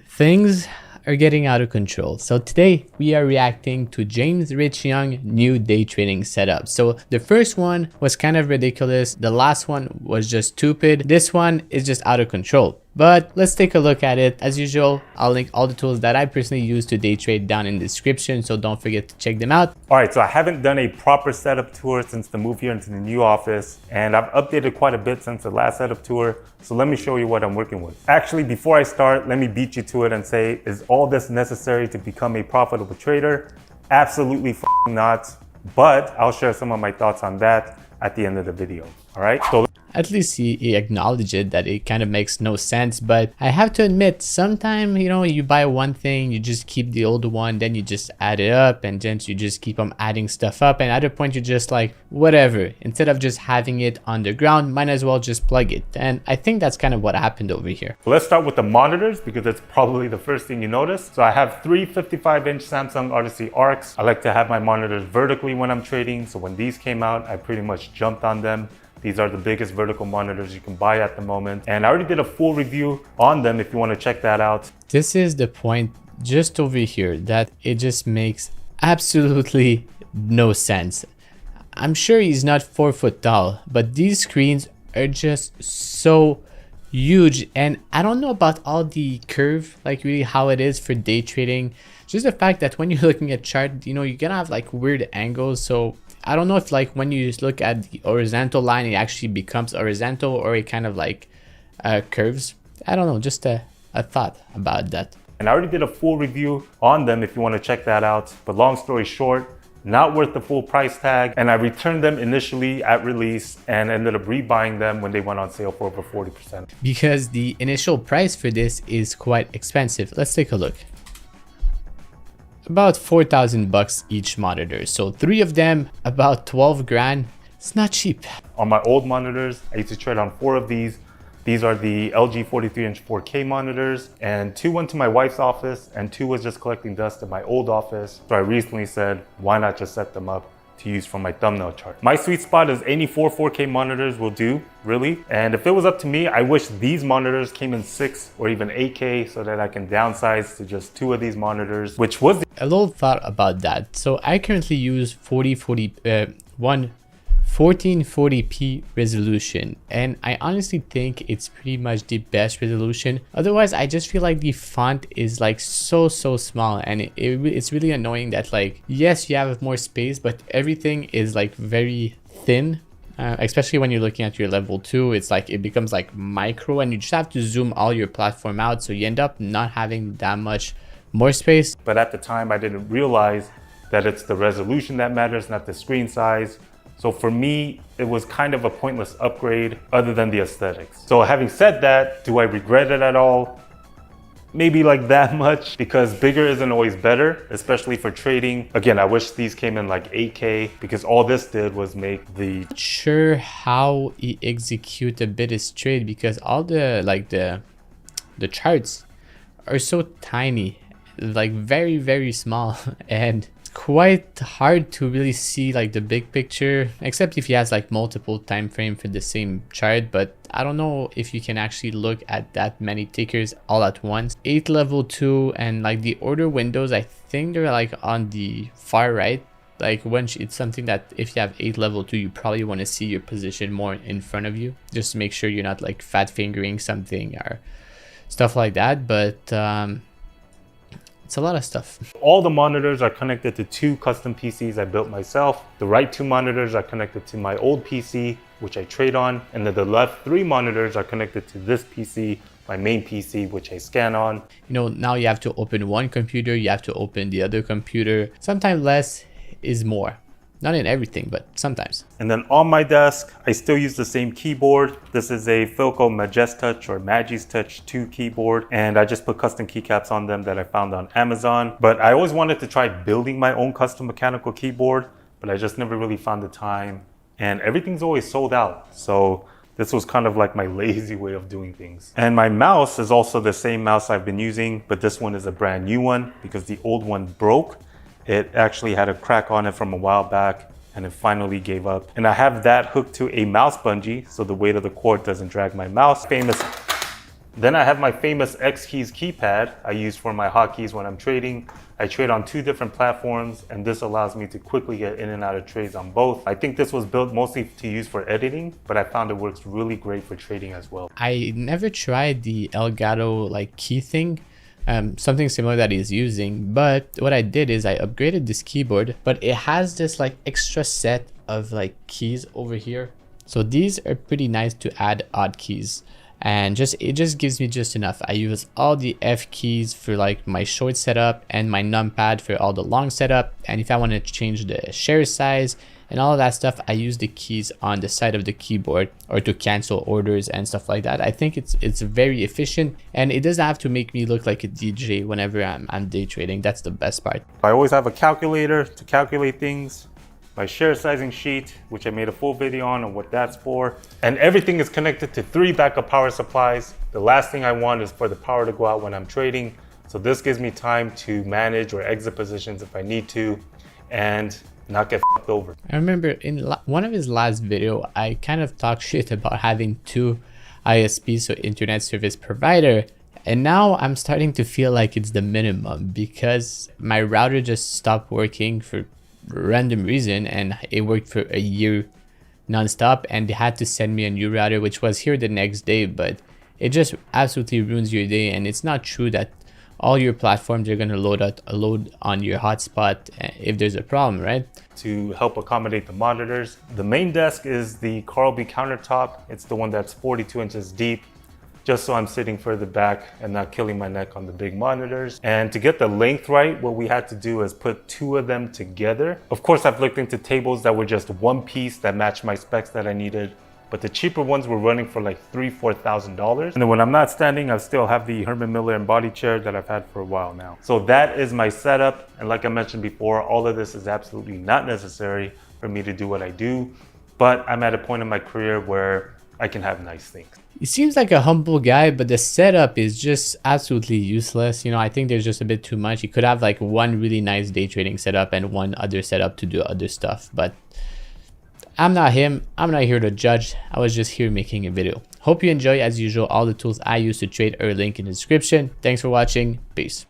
Things are getting out of control. So today we are reacting to James Rich Young new day trading setup. So the first one was kind of ridiculous. The last one was just stupid. This one is just out of control. But let's take a look at it. As usual, I'll link all the tools that I personally use to day trade down in the description, so don't forget to check them out. All right, so I haven't done a proper setup tour since the move here into the new office, and I've updated quite a bit since the last setup tour. So let me show you what I'm working with. Actually, before I start, let me beat you to it and say, is all this necessary to become a profitable trader? Absolutely not. But I'll share some of my thoughts on that at the end of the video. All right, so at least he acknowledged it, that it kind of makes no sense. But I have to admit, sometimes, you buy one thing, you just keep the old one, then you just add it up, and then you just keep on adding stuff up. And at a point, you're just like, whatever. Instead of just having it on the ground, might as well just plug it. And I think that's kind of what happened over here. Let's start with the monitors, because that's probably the first thing you notice. So I have three 55-inch Samsung Odyssey Arcs. I like to have my monitors vertically when I'm trading. So when these came out, I pretty much jumped on them. These are the biggest vertical monitors you can buy at the moment. And I already did a full review on them if you want to check that out. This is the point just over here that it just makes absolutely no sense. I'm sure he's not 4 foot tall, but these screens are just so huge. And I don't know about all the curve, like really how it is for day trading. Just the fact that when you're looking at chart, you're gonna have like weird angles. So I don't know if like when you just look at the horizontal line, it actually becomes horizontal, or it kind of like curves. I don't know, just a thought about that. And I already did a full review on them if you want to check that out. But long story short, not worth the full price tag. And I returned them initially at release and ended up rebuying them when they went on sale for over 40%. Because the initial price for this is quite expensive. Let's take a look. About 4,000 bucks each monitor. So 3 of them, about 12 grand. It's not cheap. On my old monitors, I used to trade on 4 of these. These are the LG 43-inch 4K monitors, and 2 went to my wife's office and 2 was just collecting dust in my old office. So I recently said, why not just set them up to use for my thumbnail chart? My sweet spot is any 4K monitors will do, really. And if it was up to me, I wish these monitors came in 6 or even 8K so that I can downsize to just 2 of these monitors, which was a little thought about that. So I currently use 1440p resolution, and I honestly think it's pretty much the best resolution. Otherwise, I just feel like the font is like so small, and it's really annoying that, like, yes, you have more space, but everything is like very thin. Especially when you're looking at your level 2, it's like it becomes like micro, and you just have to zoom all your platform out, so you end up not having that much more space. But at the time, I didn't realize that it's the resolution that matters, not the screen size. So for me, it was kind of a pointless upgrade other than the aesthetics. So having said that, do I regret it at all? Maybe like that much, because bigger isn't always better, especially for trading. Again, I wish these came in like 8K, because all this did was make the... Not sure how he execute a bit his trade, because all the the charts are so tiny, like very small, and quite hard to really see like the big picture, except if he has like multiple time frame for the same chart. But I don't know if you can actually look at that many tickers all at once. 8 level 2, and like the order windows, I think they're like on the far right. Like when it's something that if you have 8 level 2, you probably want to see your position more in front of you, just to make sure you're not like fat fingering something or stuff like that. But it's a lot of stuff. All the monitors are connected to 2 custom PCs I built myself. The right 2 monitors are connected to my old PC, which I trade on. And then the left 3 monitors are connected to this PC, my main PC, which I scan on. Now you have to open one computer, you have to open the other computer. Sometimes less is more. Not in everything, but sometimes. And then on my desk, I still use the same keyboard. This is a Philco Majestouch or Magistouch 2 keyboard. And I just put custom keycaps on them that I found on Amazon. But I always wanted to try building my own custom mechanical keyboard, but I just never really found the time. And everything's always sold out. So this was kind of like my lazy way of doing things. And my mouse is also the same mouse I've been using, but this one is a brand new one because the old one broke. It actually had a crack on it from a while back, and it finally gave up. And I have that hooked to a mouse bungee, so the weight of the cord doesn't drag my mouse. Then I have my famous X Keys keypad I use for my hotkeys when I'm trading. I trade on 2 different platforms, and this allows me to quickly get in and out of trades on both. I think this was built mostly to use for editing, but I found it works really great for trading as well. I never tried the Elgato like key thing, something similar that he's using, but what I did is I upgraded this keyboard, but it has this like extra set of like keys over here. So these are pretty nice to add odd keys, and it just gives me just enough. I use all the F keys for like my short setup and my numpad for all the long setup, and if I want to change the share size and all of that stuff, I use the keys on the side of the keyboard or to cancel orders and stuff like that. I think it's very efficient, and it doesn't have to make me look like a DJ whenever I'm day trading. That's the best part. I always have a calculator to calculate things, my share sizing sheet, which I made a full video on what that's for, and everything is connected to 3 backup power supplies. The last thing I want is for the power to go out when I'm trading, so this gives me time to manage or exit positions if I need to and not get fucked over. I remember in one of his last video, I kind of talked shit about having 2 ISPs, so internet service provider, and now I'm starting to feel like it's the minimum because my router just stopped working for random reason, and it worked for a year non-stop, and they had to send me a new router, which was here the next day. But it just absolutely ruins your day, and it's not true that all your platforms are going to load on your hotspot if there's a problem, right? To help accommodate the monitors, the main desk is the Carlby countertop. It's the one that's 42 inches deep, just so I'm sitting further back and not killing my neck on the big monitors. And to get the length right, what we had to do is put 2 of them together. Of course, I've looked into tables that were just one piece that matched my specs that I needed, but the cheaper ones were running for like $3,000–4,000. And then when I'm not standing, I still have the Herman Miller embody chair that I've had for a while now. So that is my setup. And like I mentioned before, all of this is absolutely not necessary for me to do what I do, but I'm at a point in my career where I can have nice things. He seems like a humble guy, but the setup is just absolutely useless. You know, I think there's just a bit too much. He could have like one really nice day trading setup and one other setup to do other stuff, but I'm not him. I'm not here to judge. I was just here making a video. Hope you enjoy. As usual, all the tools I use to trade are linked in the description. Thanks for watching. Peace.